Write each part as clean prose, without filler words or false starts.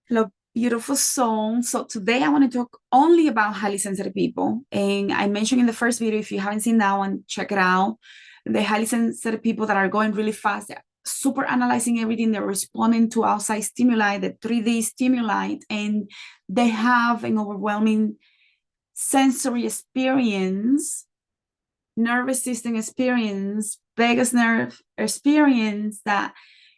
Hello, beautiful soul. So today I want to talk only about highly sensitive people. And I mentioned in the first video, if you haven't seen that one, check it out. The highly sensitive people that are going really fast, they're super analyzing everything. They're responding to outside stimuli, the 3D stimuli, and they have an overwhelming sensory experience, nervous system experience, vagus nerve experience that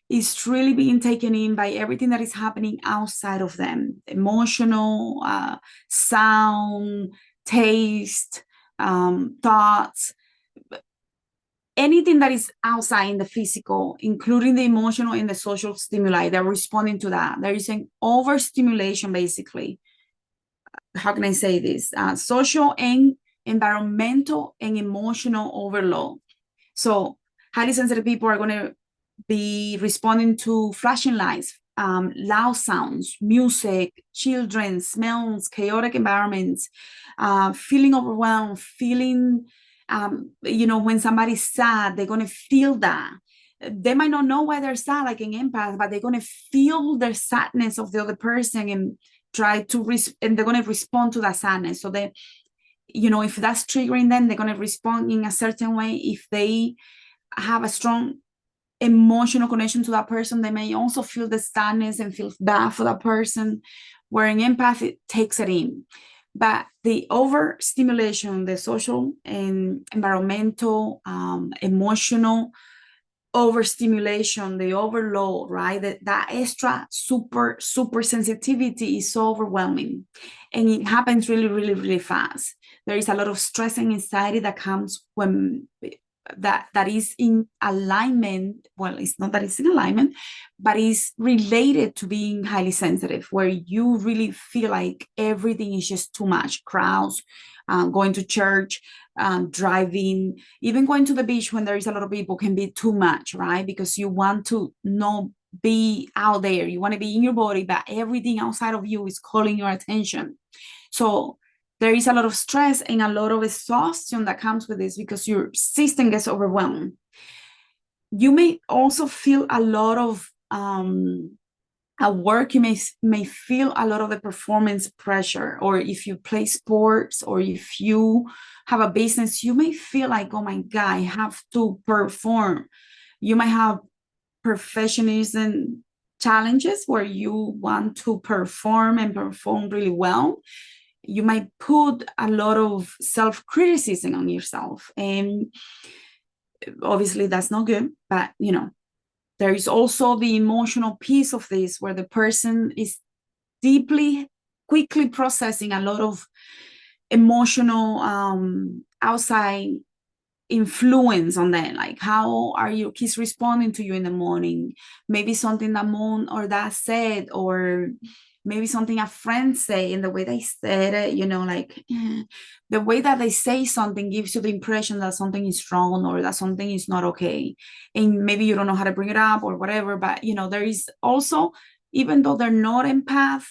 is really being taken in by everything that is happening outside of them, emotional, sound, taste, thoughts, anything that is outside in the physical, including the emotional and the social stimuli. They're responding to that. There is an overstimulation, basically. How can I say this? Social and environmental and emotional overload. So highly sensitive people are going to be responding to flashing lights, loud sounds, music, children, smells, chaotic environments, feeling overwhelmed, feeling, when somebody's sad, they're going to feel that. They might not know why they're sad, like an empath, but they're going to feel the sadness of the other person and and they're going to respond to that sadness. So they, if that's triggering them, they're going to respond in a certain way. If they have a strong emotional connection to that person, they may also feel the sadness and feel bad for that person, where an empath, it takes it in. But the overstimulation, the social and environmental, emotional overstimulation, the overload, right? That extra super sensitivity is so overwhelming. And it happens really, really, really fast. There is a lot of stress and anxiety that comes when that is in alignment. Well, it's not that it's in alignment, but it's related to being highly sensitive, where you really feel like everything is just too much. Crowds, going to church, driving, even going to the beach when there is a lot of people can be too much, right? Because you want to not be out there, you want to be in your body, but everything outside of you is calling your attention. So there is a lot of stress and a lot of exhaustion that comes with this because your system gets overwhelmed. You may also feel a lot of at work. You may feel a lot of the performance pressure, or if you play sports or if you have a business, you may feel like, oh my God, I have to perform. You might have perfectionism challenges where you want to perform and perform really well. You might put a lot of self-criticism on yourself, and obviously that's not good. But there is also the emotional piece of this, where the person is quickly processing a lot of emotional outside influence on them. Like, how are your kids responding to you in the morning? Maybe something that mom or dad said, or maybe something a friend say, and the way they said it, the way that they say something gives you the impression that something is wrong or that something is not okay, and maybe you don't know how to bring it up or whatever. But there is also, even though they're not empath,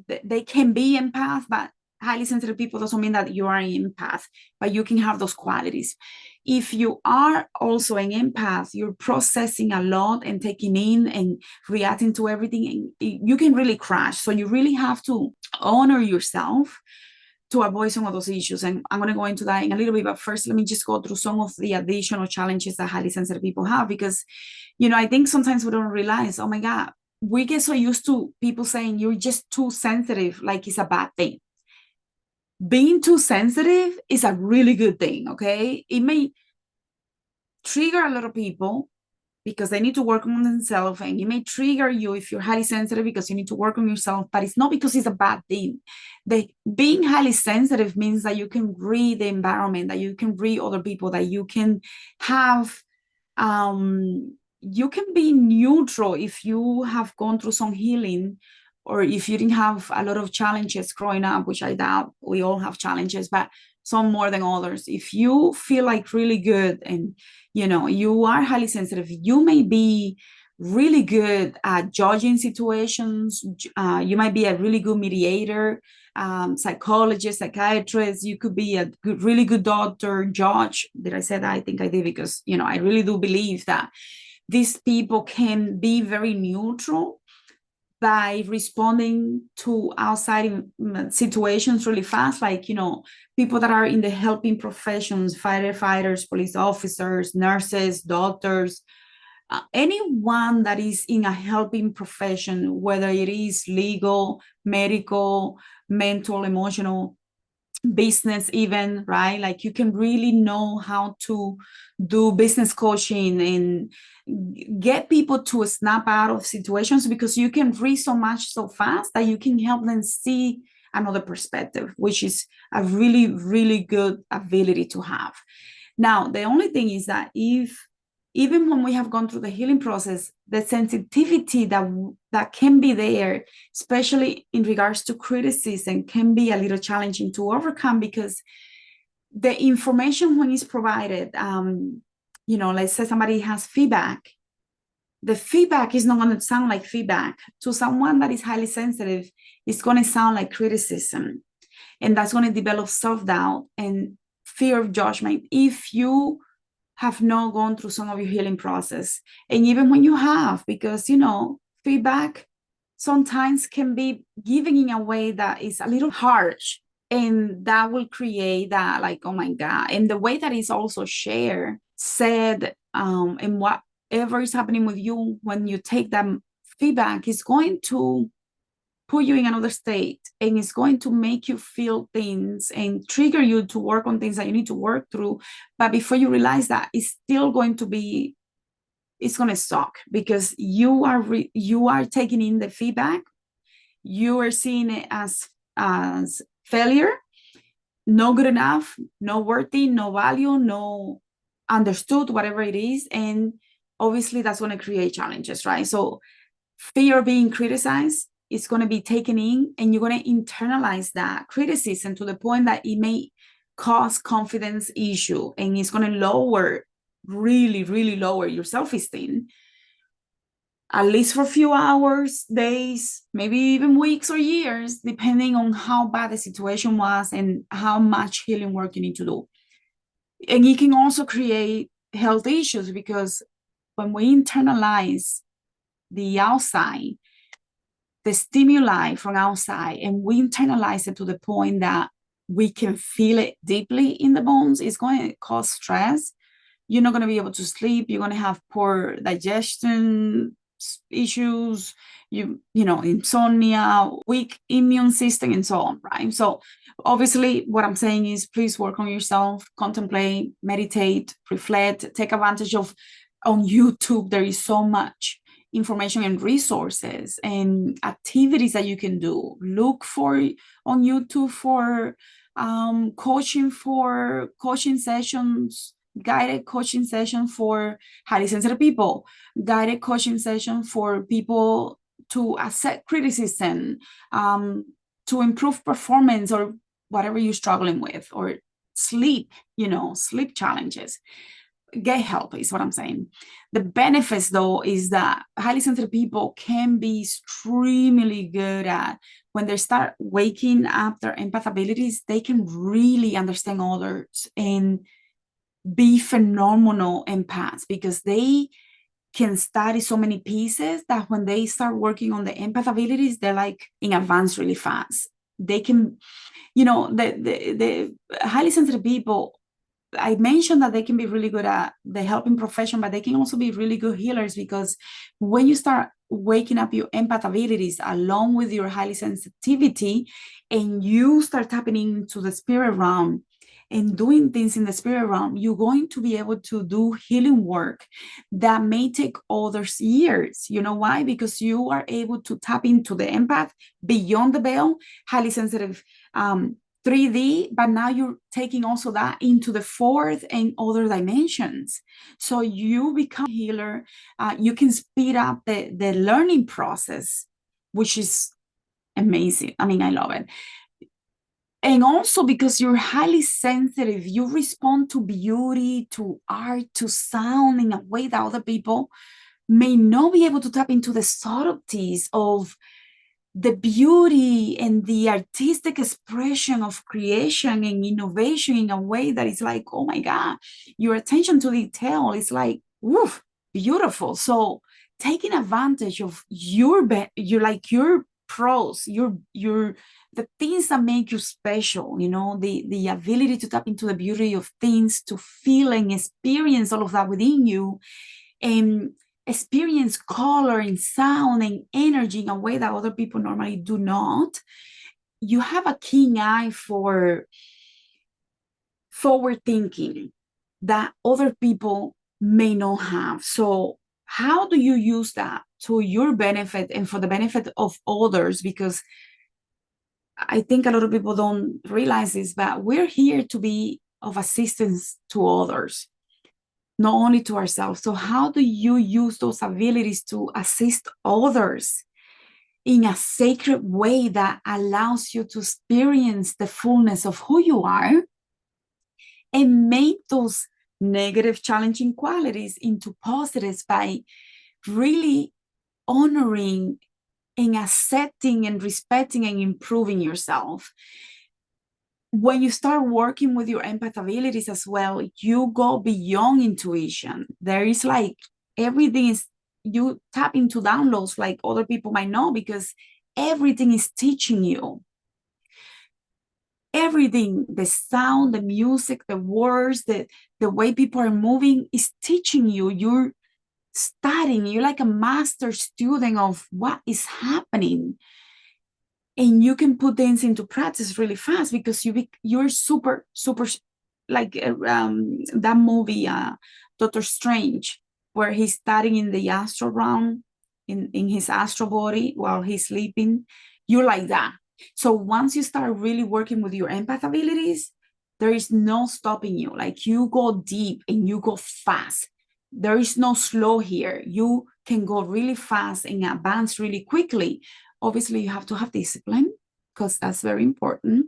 they can be empath, but highly sensitive people doesn't mean that you are an empath, but you can have those qualities. If you are also an empath, you're processing a lot and taking in and reacting to everything, and you can really crash. So you really have to honor yourself to avoid some of those issues. And I'm going to go into that in a little bit, but first let me just go through some of the additional challenges that highly sensitive people have, because I think sometimes we don't realize, oh my God, we get so used to people saying you're just too sensitive, like it's a bad thing. Being too sensitive is a really good thing, okay? It may trigger a lot of people because they need to work on themselves, and it may trigger you if you're highly sensitive because you need to work on yourself, but it's not because it's a bad thing. Being highly sensitive means that you can read the environment, that you can read other people, that you can have, you can be neutral if you have gone through some healing, or if you didn't have a lot of challenges growing up, which I doubt. We all have challenges, but some more than others. If you feel like really good and you are highly sensitive, you may be really good at judging situations. You might be a really good mediator, psychologist, psychiatrist. You could be a really good doctor, judge. Did I say that? I think I did, because I really do believe that these people can be very neutral, by responding to outside situations really fast, like, people that are in the helping professions, firefighters, police officers, nurses, doctors, anyone that is in a helping profession, whether it is legal, medical, mental, emotional, business even, right? Like, you can really know how to do business coaching and get people to snap out of situations, because you can read so much so fast that you can help them see another perspective, which is a really, really good ability to have. Now, the only thing is that if even when we have gone through the healing process, the sensitivity that can be there, especially in regards to criticism, can be a little challenging to overcome, because the information, when it's provided, let's say somebody has feedback, the feedback is not going to sound like feedback. To someone that is highly sensitive, it's going to sound like criticism. And that's going to develop self-doubt and fear of judgment if you have not gone through some of your healing process. And even when you have, because, feedback sometimes can be given in a way that is a little harsh, and that will create that, like, oh my God. And the way that is also said, and whatever is happening with you when you take that feedback is going to put you in another state, and it's going to make you feel things and trigger you to work on things that you need to work through. But before you realize that, it's still going to be, it's going to suck, because you are taking in the feedback, you are seeing it as failure, no good enough, no worthy, no value, no understood, whatever it is. And obviously that's going to create challenges, right? So fear of being criticized, it's going to be taken in, and you're going to internalize that criticism to the point that it may cause confidence issue, and it's going to really, really lower your self-esteem, at least for a few hours, days, maybe even weeks or years, depending on how bad the situation was and how much healing work you need to do. And it can also create health issues, because when we internalize the outside, the stimuli from outside, and we internalize it to the point that we can feel it deeply in the bones, it's going to cause stress. You're not going to be able to sleep. You're going to have poor digestion issues, insomnia, weak immune system, and so on, right? So obviously what I'm saying is, please work on yourself, contemplate, meditate, reflect, take advantage of, on YouTube, there is so much information and resources and activities that you can do. Look for on YouTube for coaching sessions, guided coaching session for highly sensitive people, guided coaching session for people to accept criticism, to improve performance, or whatever you're struggling with, or sleep challenges. Get help is what I'm saying. The benefits, though, is that highly sensitive people can be extremely good at, when they start waking up their empath abilities, they can really understand others and be phenomenal empaths, because they can study so many pieces that when they start working on the empath abilities, they're like in advance really fast. They can, the highly sensitive people, I mentioned that they can be really good at the helping profession, but they can also be really good healers, because when you start waking up your empath abilities along with your highly sensitivity, and you start tapping into the spirit realm and doing things in the spirit realm, you're going to be able to do healing work that may take others years. You know why? Because you are able to tap into the empath beyond the veil, highly sensitive, 3D, but now you're taking also that into the fourth and other dimensions. So you become a healer. You can speed up the learning process, which is amazing. I mean, I love it. And also, because you're highly sensitive, you respond to beauty, to art, to sound in a way that other people may not be able to tap into the subtleties of the beauty and the artistic expression of creation and innovation in a way that is like, oh my God, your attention to detail is like, woof, beautiful. So taking advantage of your pros, your the things that make you special, the ability to tap into the beauty of things, to feel and experience all of that within you, and experience color and sound and energy in a way that other people normally do not. You have a keen eye for forward thinking that other people may not have. So how do you use that to your benefit and for the benefit of others? Because I think a lot of people don't realize this, but we're here to be of assistance to others, not only to ourselves. So how do you use those abilities to assist others in a sacred way that allows you to experience the fullness of who you are and make those negative, challenging qualities into positives by really honoring and accepting and respecting and improving yourself? When you start working with your empath abilities as well, you go beyond intuition. There is like everything is, you tap into downloads like other people might know, because everything is teaching you. Everything, the sound, the music, the words, the way people are moving is teaching you. You're studying, you're like a master student of what is happening. And you can put things into practice really fast because you're super like that movie Doctor Strange, where he's studying in the astral realm, in his astral body while he's sleeping. You're like that. So once you start really working with your empath abilities, there is no stopping you. Like, you go deep and you go fast. There is no slow here. You can go really fast and advance really quickly. Obviously, you have to have discipline, because that's very important.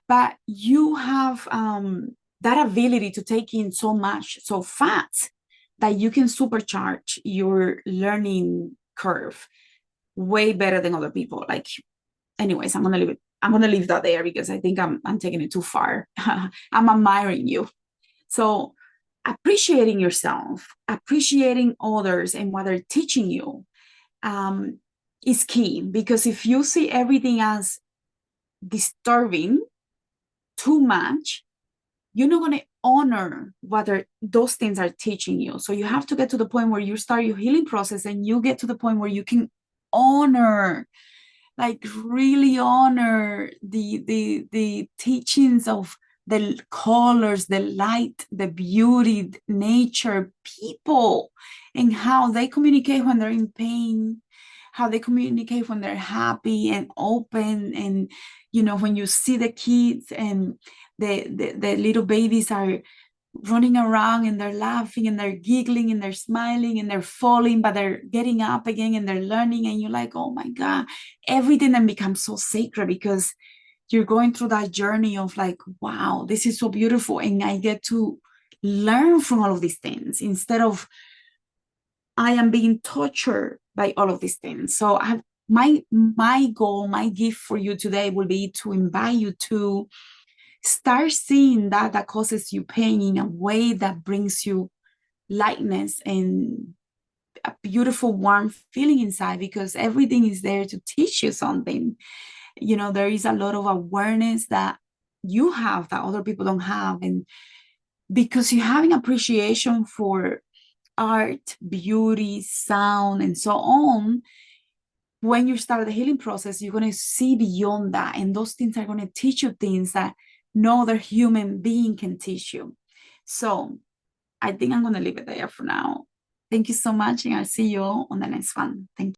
But you have that ability to take in so much so fast that you can supercharge your learning curve way better than other people. Like, anyways, I'm gonna leave that there because I think I'm taking it too far. I'm admiring you. So appreciating yourself, appreciating others and what they're teaching you is key. Because if you see everything as disturbing too much, you're not going to honor what those things are teaching you. So you have to get to the point where you start your healing process and you get to the point where you can honor, like really honor the teachings of the colors, the light, the beauty, nature, people, and how they communicate when they're in pain, how they communicate when they're happy and open. And when you see the kids and the little babies are running around and they're laughing and they're giggling and they're smiling and they're falling, but they're getting up again and they're learning, and you're like, oh my God, everything then becomes so sacred, because you're going through that journey of like, wow, this is so beautiful, and I get to learn from all of these things instead of I am being tortured by all of these things. So my goal, my gift for you today will be to invite you to start seeing that causes you pain in a way that brings you lightness and a beautiful warm feeling inside, because everything is there to teach you something. There is a lot of awareness that you have that other people don't have, and because you have an appreciation for art, beauty, sound, and so on, when you start the healing process, you're going to see beyond that, and those things are going to teach you things that no other human being can teach you. So I think I'm going to leave it there for now. Thank you so much, and I'll see you on the next one. Thank you.